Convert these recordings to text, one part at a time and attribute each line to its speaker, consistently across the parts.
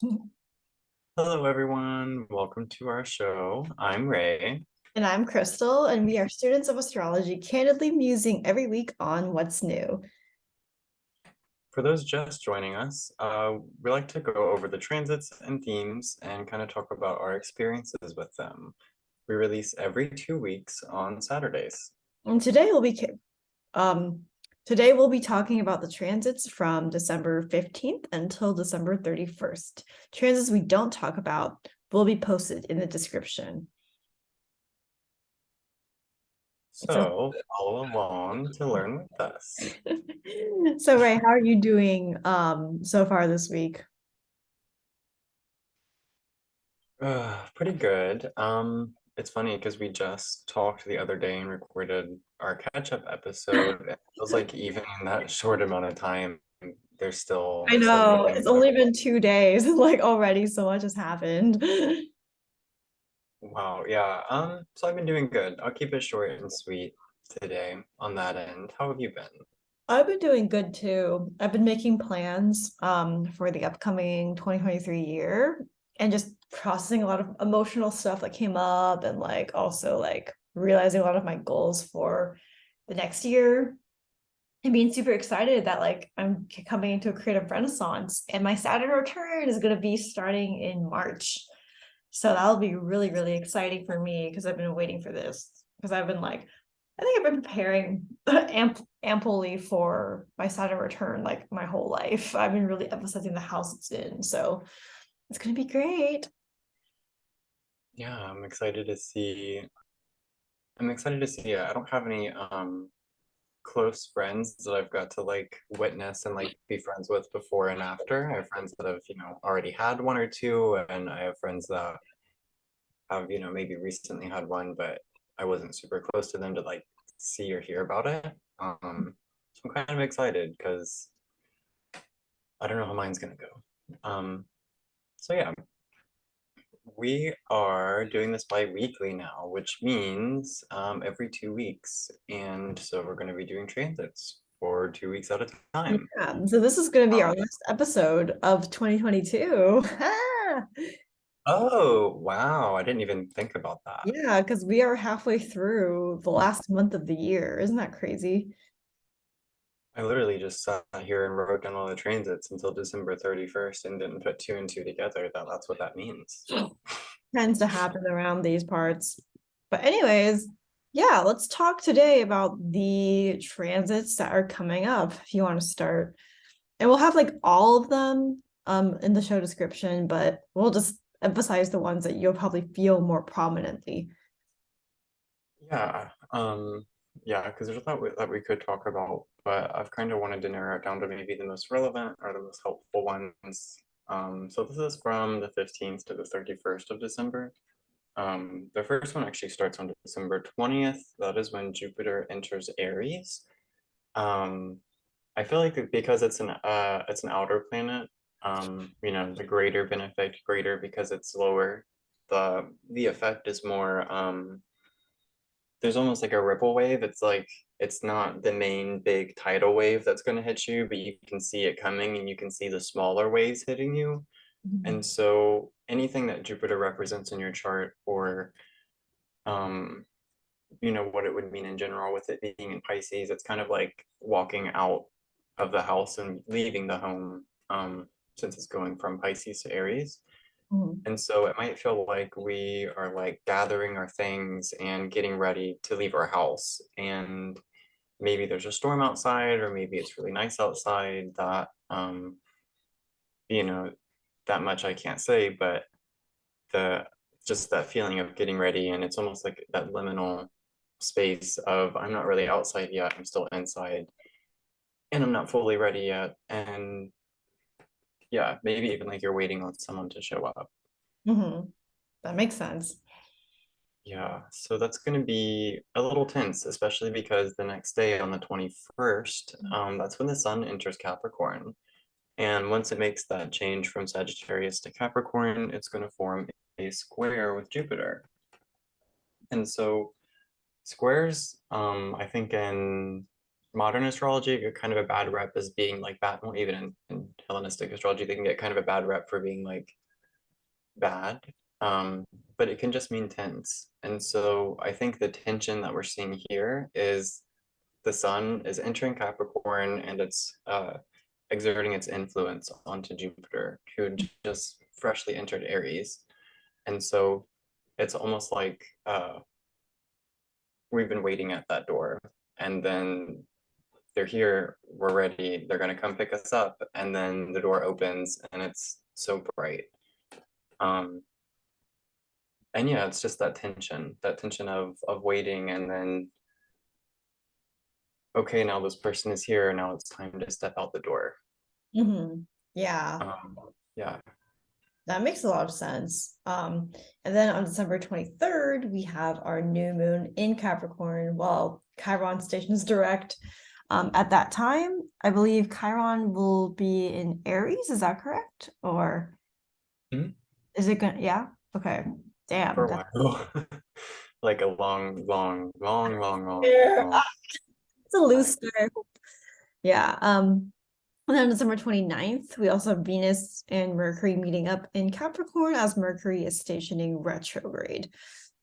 Speaker 1: Hello, everyone. Welcome to our show. I'm Ray.
Speaker 2: And I'm Crystal, and we are students of astrology, candidly musing every week on what's new.
Speaker 1: For those just joining us, we like to go over the transits and themes and kind of talk about our experiences with them. We release every 2 weeks on Saturdays.
Speaker 2: And um today we'll be talking about the transits from December 15th until December 31st. Transits we don't talk about will be posted in the description. So
Speaker 1: So follow along to learn with us.
Speaker 2: so Ray, how are you doing so far this week?
Speaker 1: Pretty good. It's funny because we just talked the other day and recorded our catch-up episode. It feels like even in that short amount of time, there's still
Speaker 2: I
Speaker 1: so many
Speaker 2: know,
Speaker 1: things
Speaker 2: it's
Speaker 1: that
Speaker 2: only been 2 days, and like already so much has happened.
Speaker 1: wow, yeah. So I've been doing good. I'll keep it short and sweet today on that end. How have you been?
Speaker 2: I've been doing good too. I've been making plans for the upcoming 2023 year and just processing a lot of emotional stuff that came up and like also like realizing a lot of my goals for the next year and being super excited that like I'm coming into a creative renaissance and my Saturn return is going to be starting in March. So that'll be really, really exciting for me because I've been waiting for this because I've been like I think I've been preparing amply for my Saturn return like my whole life. I've been really emphasizing the house it's in. So it's gonna be great.
Speaker 1: Yeah, I'm excited to see it. I don't have any close friends that I've got to like witness and like be friends with before and after. I have friends that have, already had one or two, and I have friends that have, maybe recently had one, but I wasn't super close to them to like see or hear about it. So I'm kind of excited because I don't know how mine's gonna go. So yeah, we are doing this bi-weekly now, which means every 2 weeks. And so we're going to be doing transits for 2 weeks at a time.
Speaker 2: Yeah. So this is gonna be our
Speaker 1: Um,
Speaker 2: last episode of 2022.
Speaker 1: oh, wow. I didn't even think about that.
Speaker 2: Yeah, because we are halfway through the last month of the year. Isn't that crazy?
Speaker 1: I literally just sat here and wrote down all the transits until December 31st and didn't put two and two together that that's what that means.
Speaker 2: Tends to happen around these parts. But anyways, yeah, let's talk today about the transits that are coming up if you want to start. And we'll have like all of them in the show description, but we'll just emphasize the ones that you'll probably feel more prominently.
Speaker 1: Yeah, yeah, because there's a lot that we could talk about, but I've kind of wanted to narrow it down to maybe the most relevant or the most helpful ones. So this is from the 15th to the 31st of December. The first one actually starts on December 20th. That is when Jupiter enters Aries. Um, I feel like because it's an outer planet, the greater benefit, greater because it's lower. The effect is more there's almost like a ripple wave. It's like it's not the main big tidal wave that's going to hit you, but you can see it coming and you can see the smaller waves hitting you.
Speaker 2: Mhm.
Speaker 1: And so anything that Jupiter represents in your chart or um what it would mean in general with it being in Pisces, it's kind of like walking out of the house and leaving the home since it's going from Pisces to Aries.
Speaker 2: Mhm.
Speaker 1: And so it might feel like we are like gathering our things and getting ready to leave our house. And maybe there's a storm outside, or maybe it's really nice outside that, you know, that much I can't say, but the just that feeling of getting ready. And it's almost like that liminal space of I'm not really outside yet, I'm still inside, and I'm not fully ready yet. And yeah, maybe even like you're waiting on someone to show up.
Speaker 2: Mhm. That makes sense.
Speaker 1: Yeah, so that's going to be a little tense, especially because the next day on the 21st, that's when the sun enters Capricorn. And once it makes that change from Sagittarius to Capricorn, it's going to form a square with Jupiter. And so squares, I think in modern astrology, get kind of a bad rep as being like bad, well, even in Hellenistic astrology, they can get kind of a bad rep for being like bad, but it can just mean tense. And so I think the tension that we're seeing here is the sun is entering Capricorn and it's exerting its influence onto Jupiter, who just freshly entered Aries. And so it's almost like we've been waiting at that door, and then they're here, we're ready, they're going to come pick us up, and then the door opens and it's so bright. Um, and yeah, it's just that tension of waiting, and then okay, now this person is here, now it's time to step out the door.
Speaker 2: Yeah,
Speaker 1: Um, yeah.
Speaker 2: that makes a lot of sense. And then on December 23rd, we have our new moon in Capricorn, while Chiron stations direct. At that time, I believe Chiron will be in Aries. Is that correct? Or
Speaker 1: Mhm.
Speaker 2: is it gonna? Yeah. Okay. Damn.
Speaker 1: For a
Speaker 2: That's
Speaker 1: while. Like a
Speaker 2: yeah.
Speaker 1: long
Speaker 2: It's a loose
Speaker 1: time.
Speaker 2: start. Yeah. And then December 29th, we also have Venus and Mercury meeting up in Capricorn as Mercury is stationing retrograde.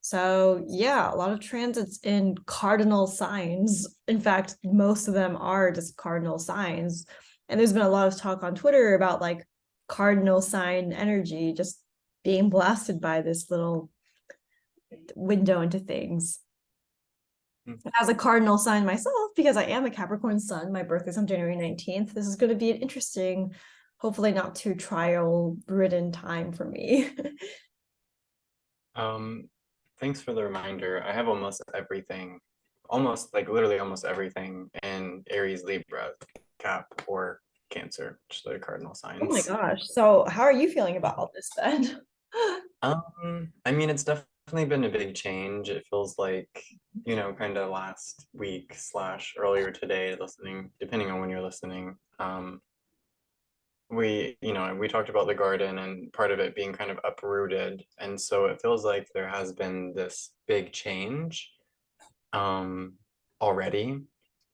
Speaker 2: So yeah, a lot of transits in cardinal signs. In fact, most of them are just cardinal signs. And there's been a lot of talk on Twitter about like cardinal sign energy just being blasted by this little window into things.
Speaker 1: Mm.
Speaker 2: As a cardinal sign myself, because I am a Capricorn sun, my birthday's on January 19th. This is going to be an interesting, hopefully not too trial ridden time for me.
Speaker 1: Thanks for the reminder. I have almost everything, almost like literally almost everything in Aries, Libra, Cap, or Cancer, which are the cardinal
Speaker 2: Oh my
Speaker 1: signs.
Speaker 2: gosh. So how are you feeling about all this then?
Speaker 1: I mean, it's definitely been a big change. It feels like, kind of last week slash earlier today, listening, depending on when you're listening. We talked about the garden and part of it being kind of uprooted. And so it feels like there has been this big change um, already.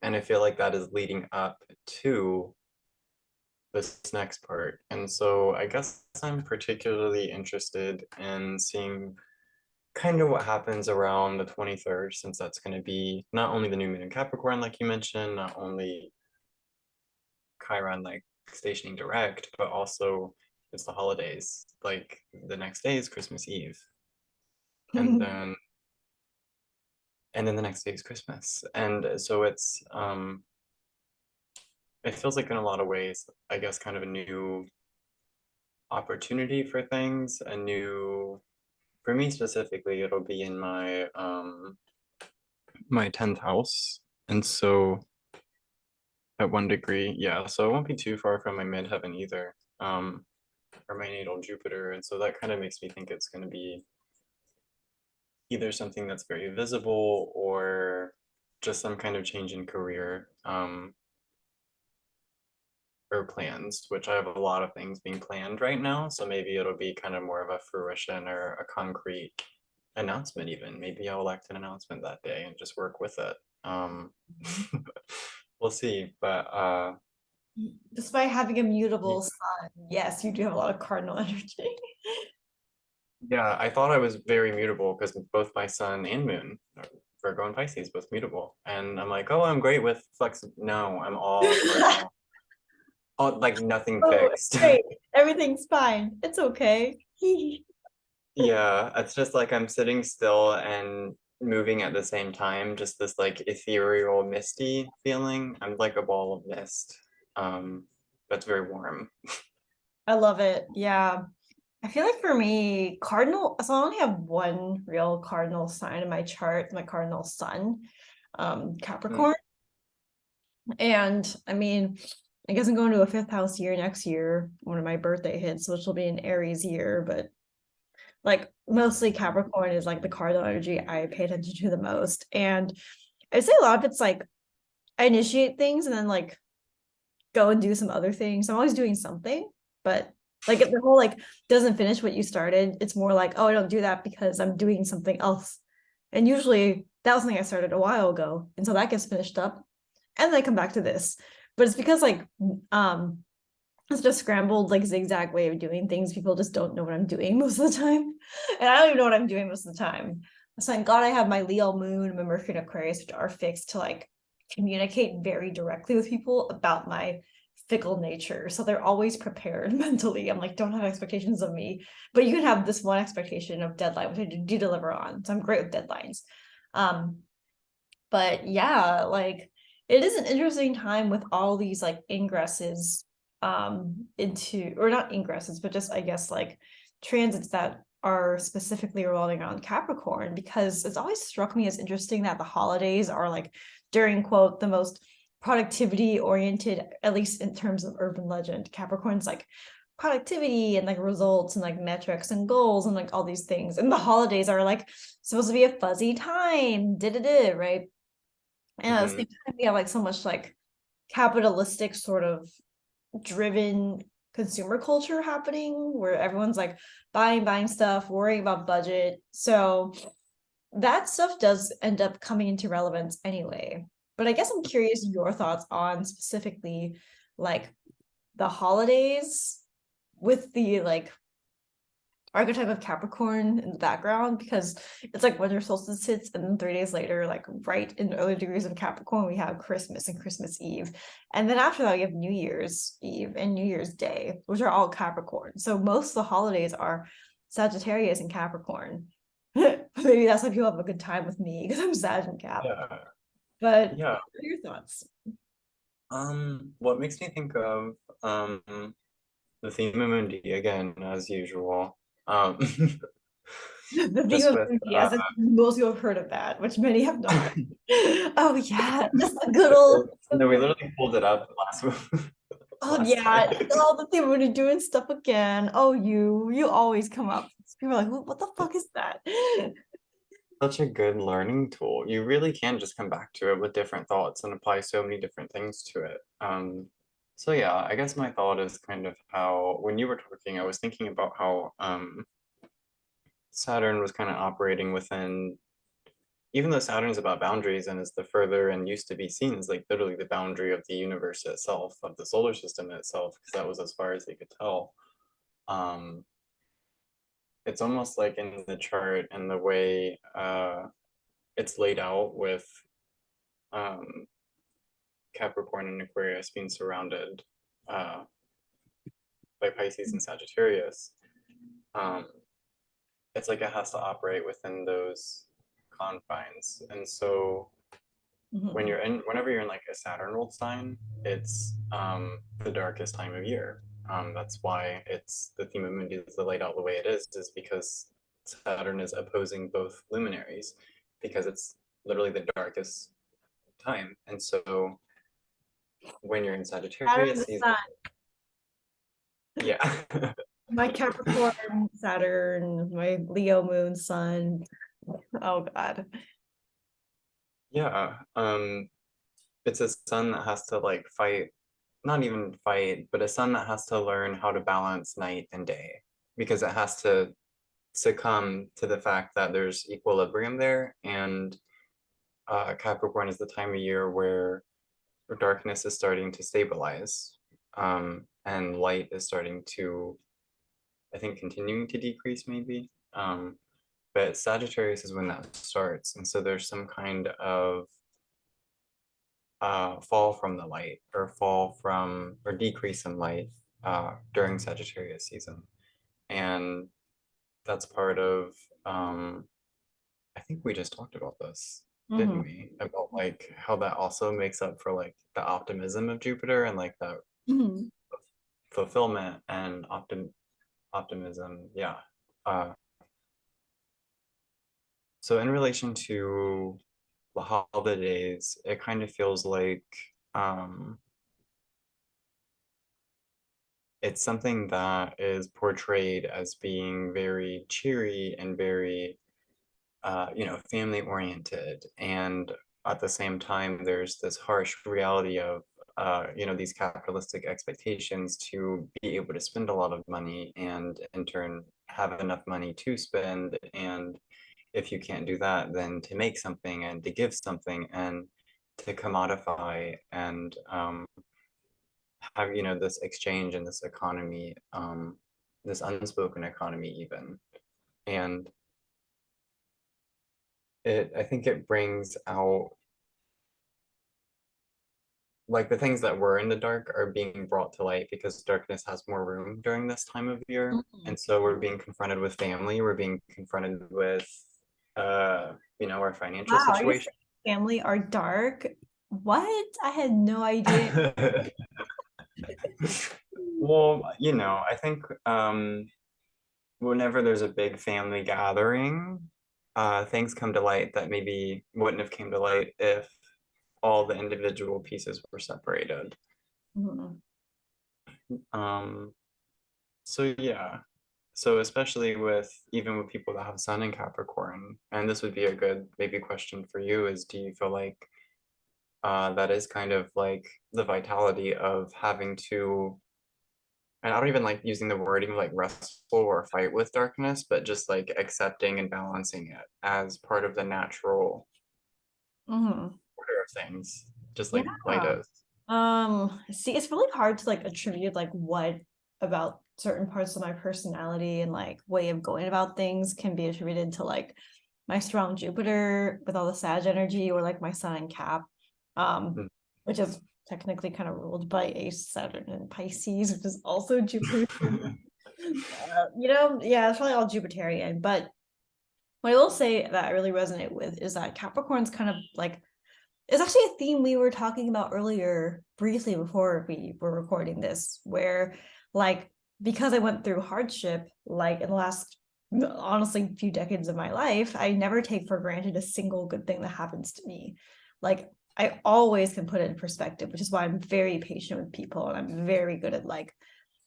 Speaker 1: And I feel like that is leading up to this next part. And so I guess I'm particularly interested in seeing kind of what happens around the 23rd, since that's going to be not only the new moon in Capricorn, like you mentioned, not only Chiron like stationing direct, but also it's the holidays. Like the next day is Christmas Eve, and then the next day is Christmas, and so it feels like in a lot of ways, I guess, kind of a new opportunity for things, a new for me specifically, it'll be in my 10th house, and so at 1 degree, yeah, so it won't be too far from my midheaven either, or my natal Jupiter, and so that kind of makes me think it's going to be either something that's very visible or just some kind of change in career, or plans, which I have a lot of things being planned right now. So maybe it'll be kind of more of a fruition or a concrete announcement, even. Maybe I'll elect an announcement that day and just work with it. We'll see. But
Speaker 2: Despite having a
Speaker 1: yeah.
Speaker 2: mutable sun, yes, you do have a lot of cardinal energy.
Speaker 1: Yeah, I thought I was very mutable because both my sun and moon, Virgo and Pisces, both mutable. And I'm like, oh, I'm great with flex. No, I'm all cardinal. All, like nothing
Speaker 2: Oh,
Speaker 1: fixed.
Speaker 2: great. Everything's fine. It's okay.
Speaker 1: Yeah, it's just like I'm sitting still and moving at the same time, just this like ethereal, misty feeling. I'm like a ball of mist. Um, that's very warm.
Speaker 2: I love it. Yeah. I feel like for me, cardinal, so I only have one real cardinal sign in my chart, my cardinal sun,
Speaker 1: Mm.
Speaker 2: Capricorn. And I mean, I guess I'm going to a fifth house year next year when my birthday hits, which will be an Aries year, but like mostly Capricorn is like the cardinal energy I pay attention to the most. And I say a lot of it's like I initiate things and then like go and do some other things. I'm always doing something, but like if the whole like doesn't finish what you started, it's more like, oh, I don't do that because I'm doing something else. And usually that was something I started a while ago. And so that gets finished up. And then I come back to this. But it's because like it's just scrambled, like zigzag way of doing things. People just don't know what I'm doing most of the time. And I don't even know what I'm doing most of the time. So thank God I have my Leo moon and my Mercury and Aquarius, which are fixed to like communicate very directly with people about my fickle nature. So they're always prepared mentally. I'm like, don't have expectations of me. But you can have this one expectation of deadline, which I do deliver on. So I'm great with deadlines. But yeah, like it is an interesting time with all these like ingresses into, or not ingresses, but just I guess like transits that are specifically revolving around Capricorn, because it's always struck me as interesting that the holidays are like during quote the most productivity oriented, at least in terms of urban legend. Capricorn's like productivity and like results and like metrics and goals and like all these things, and the holidays are like supposed to be a fuzzy time, right? And at the
Speaker 1: Hmm.
Speaker 2: same time, we have like so much like capitalistic sort of driven consumer culture happening where everyone's like buying stuff, worrying about budget. So that stuff does end up coming into relevance anyway. But I guess I'm curious your thoughts on specifically like the holidays with the like archetype of Capricorn in the background, because it's like winter solstice hits and then 3 days later, like right in early degrees of Capricorn, we have Christmas and Christmas Eve. And then after that, we have New Year's Eve and New Year's Day, which are all Capricorn. So most of the holidays are Sagittarius and Capricorn. Maybe that's why people have a good time with me because I'm Sag and Cap.
Speaker 1: Yeah.
Speaker 2: But what
Speaker 1: Yeah.
Speaker 2: are your thoughts?
Speaker 1: What makes me think of the theme of Mundi again, as usual. Um,
Speaker 2: The theme
Speaker 1: just
Speaker 2: of
Speaker 1: with
Speaker 2: movie, as if most people have heard of that, which many have not. Oh yeah, just a good old.
Speaker 1: no, we literally pulled it up
Speaker 2: Oh
Speaker 1: last
Speaker 2: yeah,
Speaker 1: time.
Speaker 2: all the theme when you're doing stuff again. Oh, you always come up. People are like, what the fuck is that?
Speaker 1: Such a good learning tool. You really can just come back to it with different thoughts and apply so many different things to it. So yeah, I guess my thought is kind of how when you were talking, I was thinking about how Saturn was kind of operating within, even though Saturn is about boundaries and is the further and used to be seen as like literally the boundary of the universe itself, of the solar system itself, because that was as far as they could tell. Um, it's almost like in the chart and the way it's laid out with um, Capricorn and Aquarius being surrounded uh, by Pisces and Sagittarius. Um, it's like it has to operate within those confines. And so
Speaker 2: Mhm.
Speaker 1: whenever you're in like a Saturn ruled sign, it's the darkest time of year. That's why it's the theme of Mundi is laid out the way it is because Saturn is opposing both luminaries because it's literally the darkest time. And so when you're in
Speaker 2: Saturn
Speaker 1: Sagittarius
Speaker 2: the
Speaker 1: season,
Speaker 2: sun.
Speaker 1: yeah.
Speaker 2: My Capricorn, Saturn, my Leo moon, sun. Oh God.
Speaker 1: Yeah, it's a sun that has to like fight, not even fight, but a sun that has to learn how to balance night and day because it has to succumb to the fact that there's equilibrium there. And Capricorn is the time of year where darkness is starting to stabilize, and light is starting to, I think, continuing to decrease maybe. But Sagittarius is when that starts. And so there's some kind of fall from the light or fall from or decrease in light during Sagittarius season. And that's part of, I think we just talked about this, didn't
Speaker 2: Mhm.
Speaker 1: we? About like how that also makes up for like the optimism of Jupiter and like that
Speaker 2: Mhm.
Speaker 1: fulfillment and optimism. Yeah. Uh, so in relation to the holidays, it kind of feels like um, it's something that is portrayed as being very cheery and very, family oriented. And at the same time, there's this harsh reality of, these capitalistic expectations to be able to spend a lot of money and in turn have enough money to spend. And if you can't do that, then to make something and to give something and to commodify and have, this exchange and this economy, this unspoken economy even. And I think it brings out like the things that were in the dark are being brought to light because darkness has more room during this time of year.
Speaker 2: Mhm.
Speaker 1: And so we're being confronted with family, we're being confronted with our financial
Speaker 2: Wow, your
Speaker 1: situation.
Speaker 2: family are dark. What? I had no idea.
Speaker 1: Well, I think whenever there's a big family gathering, things come to light that maybe wouldn't have came to light if all the individual pieces were separated.
Speaker 2: Mhm.
Speaker 1: Um, so yeah. So especially with even with people that have Sun in Capricorn, and this would be a good maybe question for you is do you feel like that is kind of like the vitality of having to, and I don't even like using the wording like wrestle or fight with darkness, but just like accepting and balancing it as part of the natural
Speaker 2: Mhm.
Speaker 1: order of things, just
Speaker 2: Yeah.
Speaker 1: like light is.
Speaker 2: See, it's really hard to like attribute like what about certain parts of my personality and like way of going about things can be attributed to like my strong Jupiter with all the Sag energy or like my Sun and Cap, um,
Speaker 1: Mm.
Speaker 2: which is technically kind of ruled by a Saturn and Pisces, which is also Jupiter. Yeah, it's probably all Jupiterian. But what I will say that I really resonate with is that Capricorn's kind of like it's actually a theme we were talking about earlier briefly before we were recording this, where like because I went through hardship like in the last honestly few decades of my life, I never take for granted a single good thing that happens to me. Like I always can put it in perspective, which is why I'm very patient with people and I'm very good at like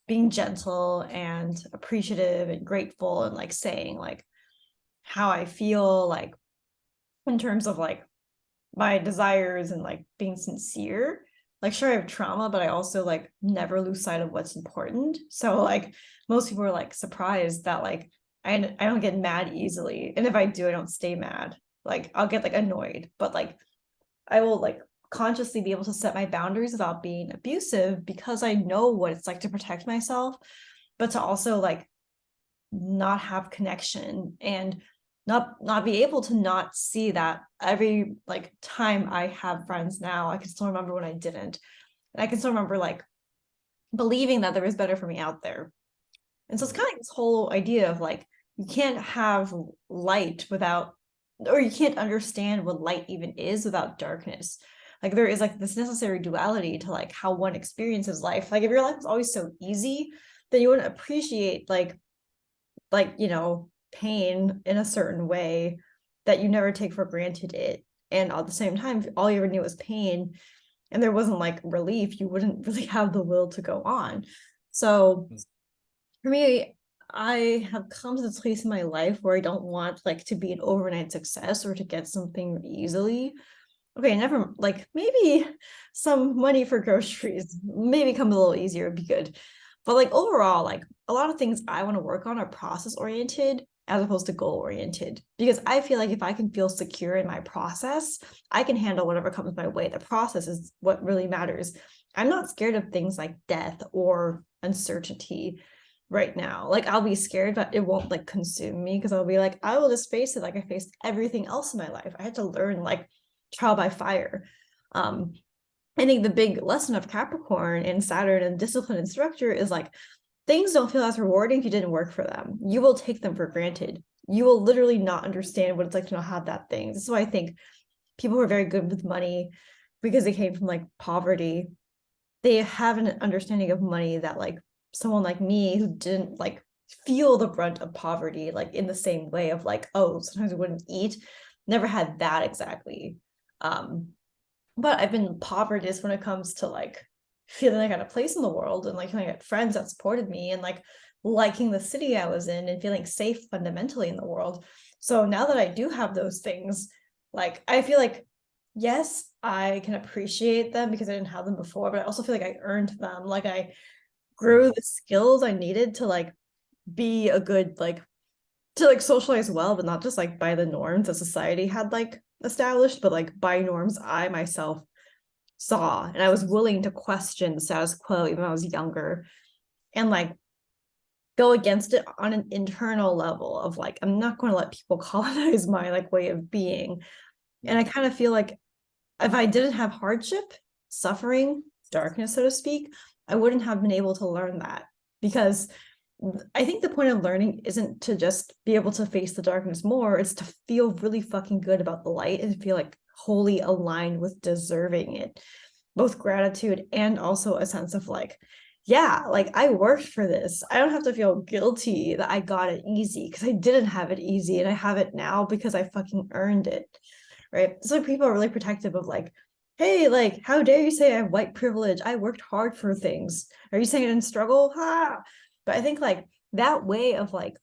Speaker 2: being gentle and appreciative and grateful and like saying like how I feel like in terms of like my desires and like being sincere. Like, sure, I have trauma, but I also like never lose sight of what's important. So, like, most people are like surprised that like I don't get mad easily. And if I do, I don't stay mad. Like, I'll get like annoyed, but like I will like consciously be able to set my boundaries without being abusive because I know what it's like to protect myself, but to also like not have connection and not be able to not see that every like time I have friends now, I can still remember when I didn't. And I can still remember like believing that there was better for me out there. And so it's kind of like this whole idea of like you can't have light without or you can't understand what light even is without darkness. Like there is like this necessary duality to like how one experiences life. Like if your life is always so easy, then you wouldn't appreciate pain in a certain way that you never take for granted it. And at the same time, all you ever knew was pain and there wasn't like relief, you wouldn't really have the will to go on. So for me, I have come to this place in my life where I don't want like to be an overnight success or to get something easily. Okay, never like maybe some money for groceries, maybe come a little easier would be good. But like overall, like a lot of things I want to work on are process oriented as opposed to goal oriented because I feel like if I can feel secure in my process, I can handle whatever comes my way. The process is what really matters. I'm not scared of things like death or uncertainty right now. Like I'll be scared, but it won't like consume me because I'll be like, I will just face it like I faced everything else in my life. I had to learn like trial by fire. Um, I think the big lesson of Capricorn and Saturn and discipline and structure is like things don't feel as rewarding if you didn't work for them. You will take them for granted. You will literally not understand what it's like to not have that thing. This is why I think people who are very good with money because they came from like poverty, they have an understanding of money that like someone like me who didn't like feel the brunt of poverty like in the same way of like, oh, sometimes we wouldn't eat, never had that exactly. Um, but I've been povertous when it comes to like feeling like I had a place in the world and like feeling like I had friends that supported me and like liking the city I was in and feeling safe fundamentally in the world. So now that I do have those things, like I feel like yes, I can appreciate them because I didn't have them before, but I also feel like I earned them. Like I grew the skills I needed to like be a good like to like socialize well, but not just like by the norms that society had like established, but like by norms I myself saw, and I was willing to question the status quo even when I was younger, and like go against it on an internal level of like, I'm not going to let people colonize my like way of being. And I kind of feel like if I didn't have hardship, suffering, darkness, so to speak, I wouldn't have been able to learn that. Because I think the point of learning isn't to just be able to face the darkness more, it's to feel really fucking good about the light and feel like wholly aligned with deserving it. Both gratitude and also a sense of like, yeah, like I worked for this. I don't have to feel guilty that I got it easy, because I didn't have it easy and I have it now because I fucking earned it. Right. So people are really protective of like, hey, like, how dare you say I have white privilege? I worked hard for things. Are you saying I didn't struggle? Ha! But I think like that way of like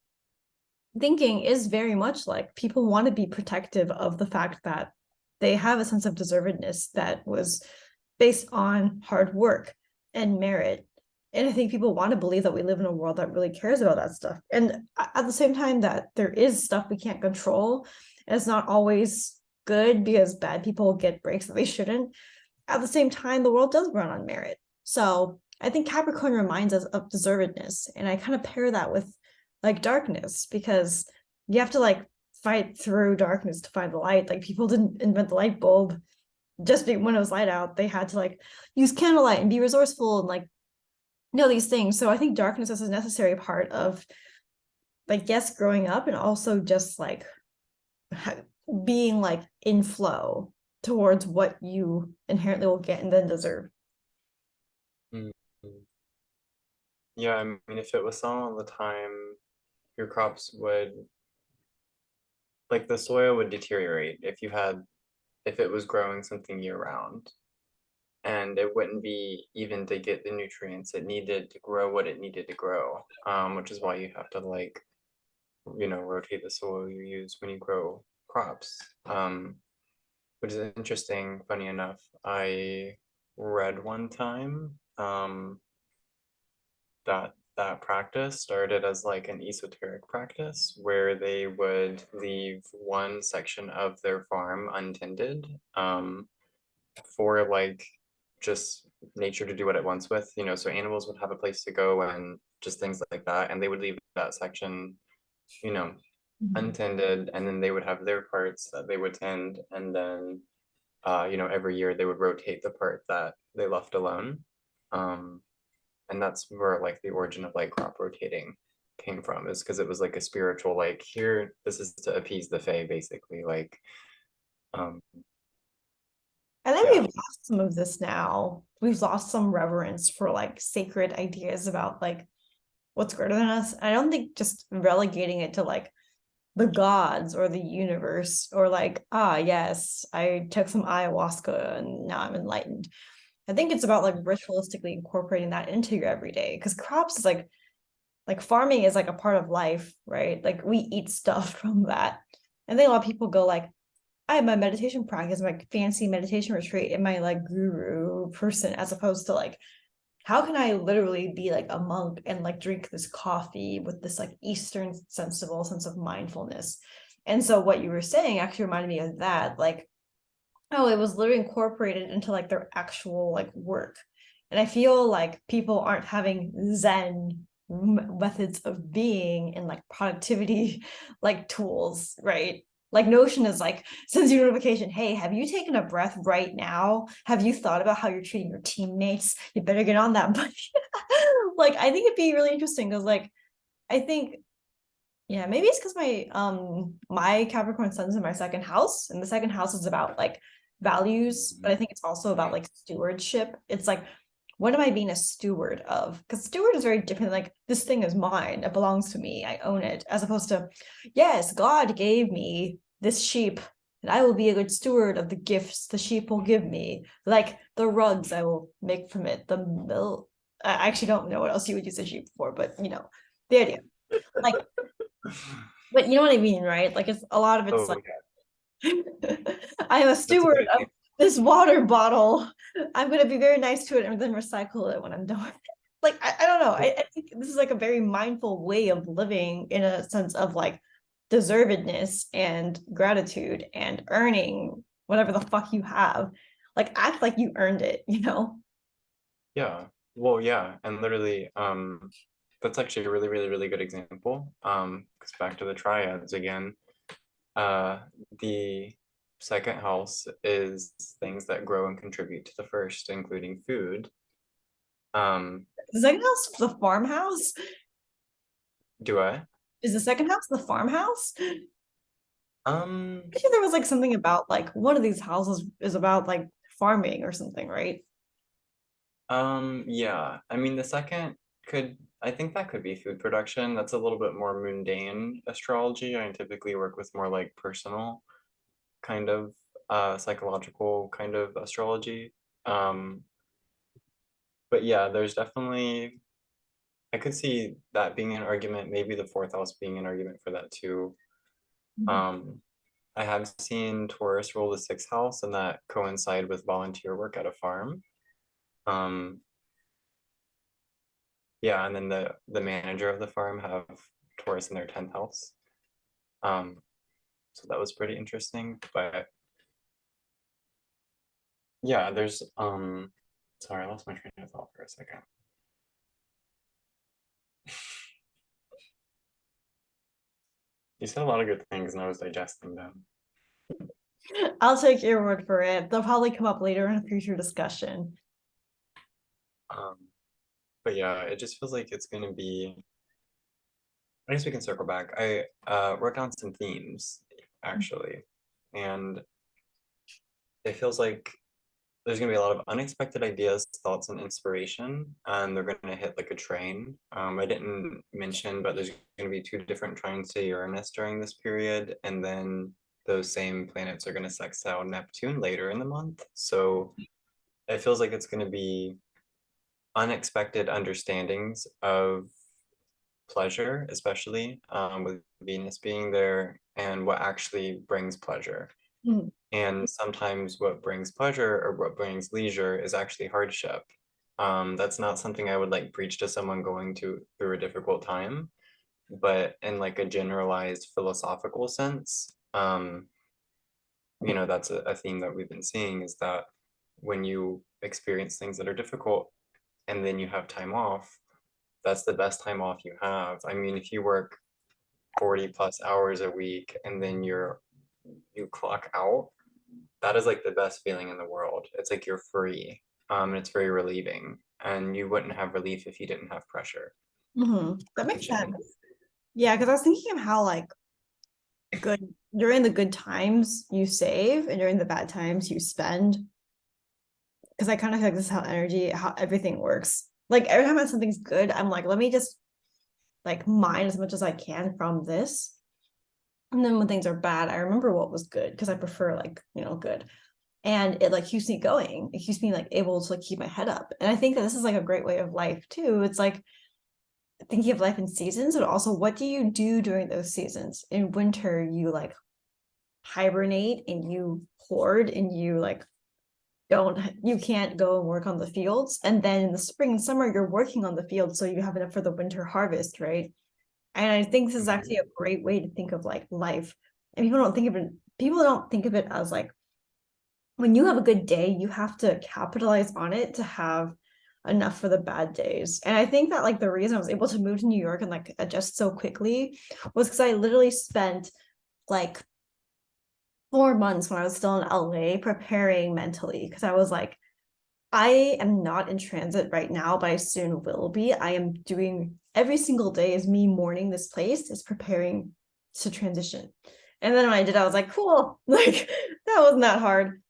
Speaker 2: thinking is very much like people want to be protective of the fact that they have a sense of deservedness that was based on hard work and merit. And I think people want to believe that we live in a world that really cares about that stuff. And at the same time that there is stuff we can't control, and it's not always good because bad people get breaks that they shouldn't. At the same time, the world does run on merit. So I think Capricorn reminds us of deservedness. And I kind of pair that with like darkness, because you have to like fight through darkness to find the light. Like people didn't invent the light bulb just when it was light out. They had to like use candlelight and be resourceful and like know these things. So I think darkness is a necessary part of like, yes, growing up, and also just like being like in flow towards what you inherently will get and then deserve.
Speaker 1: Mhm. Yeah, I mean, if it was sun all the time, your crops would, like the soil would deteriorate if it was growing something year round. And it wouldn't be even to get the nutrients it needed to grow what it needed to grow. Which is why you have to like, rotate the soil you use when you grow crops. Which is interesting, funny enough. I read one time that practice started as like an esoteric practice where they would leave one section of their farm untended, for like just nature to do what it wants with, so animals would have a place to go and just things like that, and they would leave that section, you know untended, and then they would have their parts that they would tend, and then every year they would rotate the part that they left alone. um and that's where like the origin of like crop rotating came from, is because it was like a spiritual, like, here, this is to appease the fae, basically, like, um
Speaker 2: I think
Speaker 1: yeah.
Speaker 2: we've lost some of this now. We've lost some reverence for like sacred ideas about like what's greater than us. I don't think just relegating it to like the gods or the universe, or like, ah, yes, I took some ayahuasca and now I'm enlightened. I think it's about like ritualistically incorporating that into your everyday, because crops is like farming is like a part of life, right? Like we eat stuff from that. I think a lot of people go like, I have my meditation practice, my fancy meditation retreat, and my like guru person, as opposed to like, how can I literally be like a monk and like drink this coffee with this like Eastern sensible sense of mindfulness? And so what you were saying actually reminded me of that. Like, oh, it was literally incorporated into like their actual like work. And I feel like people aren't having Zen methods of being and like productivity like tools, right? Like Notion is like, sends you a notification, hey, have you taken a breath right now? Have you thought about how you're treating your teammates? You better get on that. But like, I think it'd be really interesting because like, I think, yeah, maybe it's because my Capricorn sun's in my second house, and the second house is about like values, but I think it's also about like stewardship. It's like, what am I being a steward of? Because steward is very different. Like, this thing is mine, it belongs to me, I own it, as opposed to, yes, God gave me this sheep, and I will be a good steward of the gifts the sheep will give me, like the rugs I will make from it, the milk. I actually don't know what else you would use a sheep for, but the idea. Like, but you know what I mean, right? Like, it's a lot of it's
Speaker 1: Oh
Speaker 2: like,
Speaker 1: yeah,
Speaker 2: I am a
Speaker 1: that's a
Speaker 2: steward
Speaker 1: good
Speaker 2: of this water bottle. I'm going to be very nice to it and then recycle it when I'm done with it. Like, I don't know. I think this is like a very mindful way of living, in a sense of like deservedness and gratitude and earning whatever the fuck you have. like act like you earned it, you know?
Speaker 1: Yeah. Well, yeah, and literally, that's actually a really, really, really good example. Because back to the triads again, uh, the second house is things that grow and contribute to the first, including food. Um,
Speaker 2: The second house, the farmhouse.
Speaker 1: do I?
Speaker 2: Is the second house the farmhouse?
Speaker 1: Um,
Speaker 2: I think there was like something about like one of these houses is about like farming or something, right?
Speaker 1: yeah. I mean, the second I think that could be food production. That's a little bit more mundane astrology. I typically work with more like personal kind of psychological kind of astrology. Um, but yeah, there's definitely I could see that being an argument, maybe the fourth house being an argument for that too.
Speaker 2: Mhm.
Speaker 1: Um, I have seen Taurus rule the sixth house and that coincide with volunteer work at a farm. Um, yeah, and then the manager of the farm have Taurus in their 10th house. Um, so that was pretty interesting. But yeah, there's sorry, I lost my train of thought for a second. You said a lot of good things and I was digesting them.
Speaker 2: I'll take your word for it. They'll probably come up later in a future discussion.
Speaker 1: Um, but yeah, it just feels like it's gonna be I guess we can circle back. I wrote down some themes actually, and it feels like there's gonna be a lot of unexpected ideas, thoughts, and inspiration, and they're gonna hit like a train. I didn't mention, but there's gonna be two different trines to Uranus during this period, and then those same planets are gonna sextile Neptune later in the month. So it feels like it's gonna be unexpected understandings of pleasure, especially with Venus being there, and what actually brings pleasure.
Speaker 2: Mhm.
Speaker 1: And sometimes what brings pleasure or what brings leisure is actually hardship. That's not something I would like preach to someone going to through a difficult time, but in like a generalized philosophical sense, that's a theme that we've been seeing is that when you experience things that are difficult and then you have time off, that's the best time off you have. I mean, if you work 40 plus hours a week and then you clock out, that is like the best feeling in the world. It's like you're free. And it's very relieving. And you wouldn't have relief if you didn't have pressure.
Speaker 2: That makes
Speaker 1: Tension.
Speaker 2: sense. Yeah, because I was thinking of how like good during the good times you save and during the bad times you spend. Because I kind of feel like this is how everything works. Like every time something's good, I'm like, let me just like mine as much as I can from this. And then when things are bad, I remember what was good because I prefer like, good. And it like keeps me going. It keeps me like able to like keep my head up. And I think that this is like a great way of life too. It's like thinking of life in seasons, but also what do you do during those seasons? In winter, you like hibernate and you hoard and you like you can't go and work on the fields. And then in the spring and summer, you're working on the field so you have enough for the winter harvest, right? And I think this is
Speaker 1: Mhm.
Speaker 2: actually a great way to think of like life. And people don't think of it as like when you have a good day, you have to capitalize on it to have enough for the bad days. And I think that like the reason I was able to move to New York and like adjust so quickly was because I literally spent like 4 months when I was still in LA preparing mentally because I was like, I am not in transit right now, but I soon will be. I am doing every single day is me mourning this place, is preparing to transition. And then when I did, I was like, cool, like that wasn't that hard.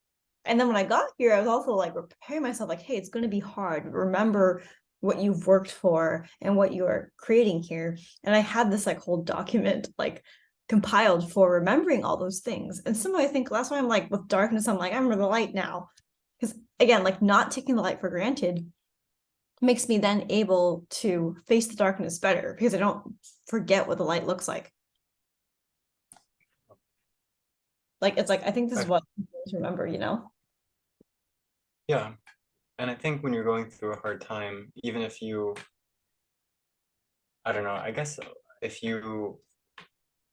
Speaker 2: And then when I got here, I was also like preparing myself, like, hey, it's going to be hard. Remember what you've worked for and what you are creating here. And I had this like whole document like compiled for remembering all those things. And some I think that's why I'm like with darkness, I'm like, I remember the light now. Because again, like not taking the light for granted makes me then able to face the darkness better because I don't forget what the light looks like. Like it's like I think this is
Speaker 1: I-
Speaker 2: what to remember,
Speaker 1: yeah. And I think when you're going through a hard time, even if I don't know, I guess if you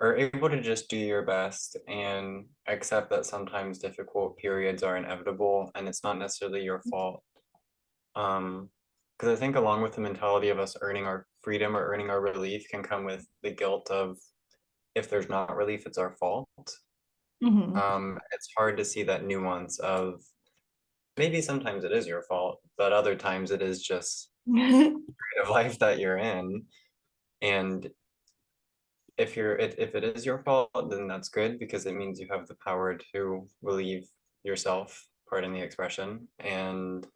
Speaker 1: are able to just do your best and accept that sometimes difficult periods are inevitable and it's not necessarily your fault. Because I think along with the mentality of us earning our freedom or earning our relief can come with the guilt of if there's not relief, it's our fault.
Speaker 2: Mhm.
Speaker 1: It's hard to see that nuance of maybe sometimes it is your fault, but other times it is just of life that you're in. And if it is your fault, then that's good because it means you have the power to relieve yourself, pardon the expression. And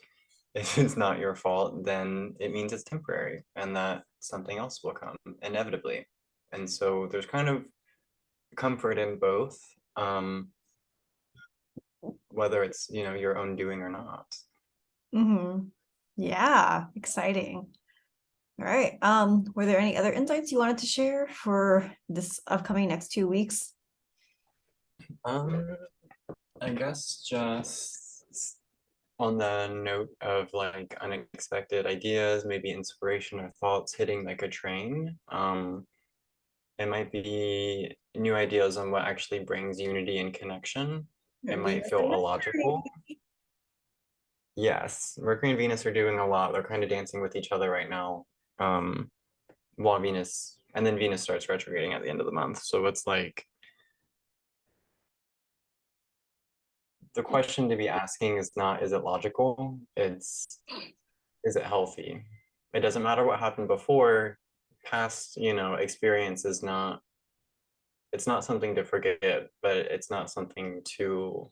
Speaker 1: if it's not your fault, then it means it's temporary and that something else will come inevitably. And so there's kind of comfort in both, whether it's, your own doing or not.
Speaker 2: Mhm. Yeah, exciting. All right. Were there any other insights you wanted to share for this upcoming next 2 weeks?
Speaker 1: Um, I guess just on the note of like unexpected ideas, maybe inspiration or thoughts hitting like a train. It might be new ideas on what actually brings unity and connection. It might
Speaker 2: Venus
Speaker 1: feel
Speaker 2: and
Speaker 1: illogical.
Speaker 2: Mercury.
Speaker 1: Yes, Mercury and Venus are doing a lot. They're kind of dancing with each other right now. Um, while Venus, and then Venus starts retrograding at the end of the month. So it's like the question to be asking is not, is it logical? It's, is it healthy? It doesn't matter what happened before. Past, experience is not, it's not something to forget, but it's not something to,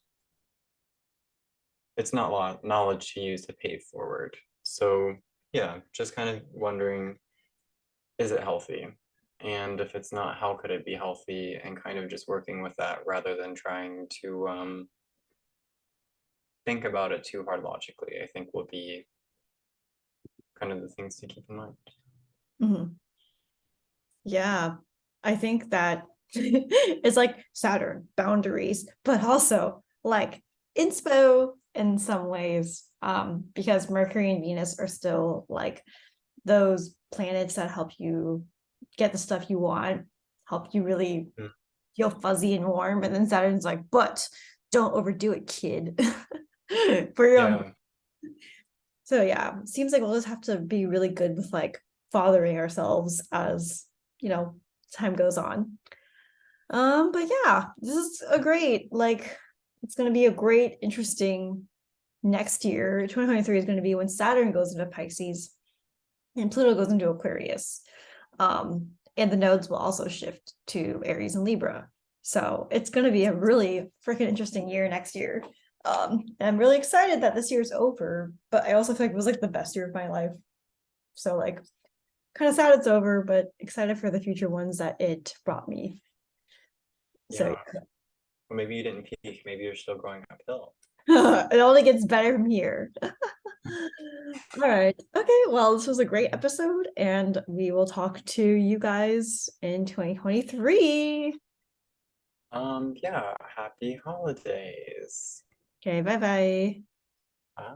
Speaker 1: it's not knowledge to use to pay forward. So yeah, just kind of wondering, is it healthy? And if it's not, how could it be healthy? And kind of just working with that rather than trying to think about it too hard logically, I think will be kind of the things to keep in mind.
Speaker 2: Mhm. Yeah, I think that it's like Saturn, boundaries, but also like inspo in some ways, because Mercury and Venus are still like those planets that help you get the stuff you want, help you really
Speaker 1: Mm.
Speaker 2: feel fuzzy and warm. And then Saturn's like, but don't overdo it, kid. For your own.
Speaker 1: Yeah,
Speaker 2: So yeah, seems like we'll just have to be really good with like fathering ourselves as, you know, time goes on. But yeah, this is a great, like, it's gonna be a great, interesting next year. 2023 is gonna be when Saturn goes into Pisces and Pluto goes into Aquarius. And the nodes will also shift to Aries and Libra. So it's going to be a really freaking interesting year next year. And I'm really excited that this year's over, but I also feel like it was like the best year of my life. So like kind of sad it's over, but excited for the future ones that it brought me. So
Speaker 1: yeah. Well, maybe you didn't peak. Maybe you're still going uphill.
Speaker 2: it only gets better from here. All right. Okay. Well, this was a great episode, and we will talk to you guys in 2023.
Speaker 1: Yeah, happy holidays.
Speaker 2: Okay. Bye bye.
Speaker 1: Bye.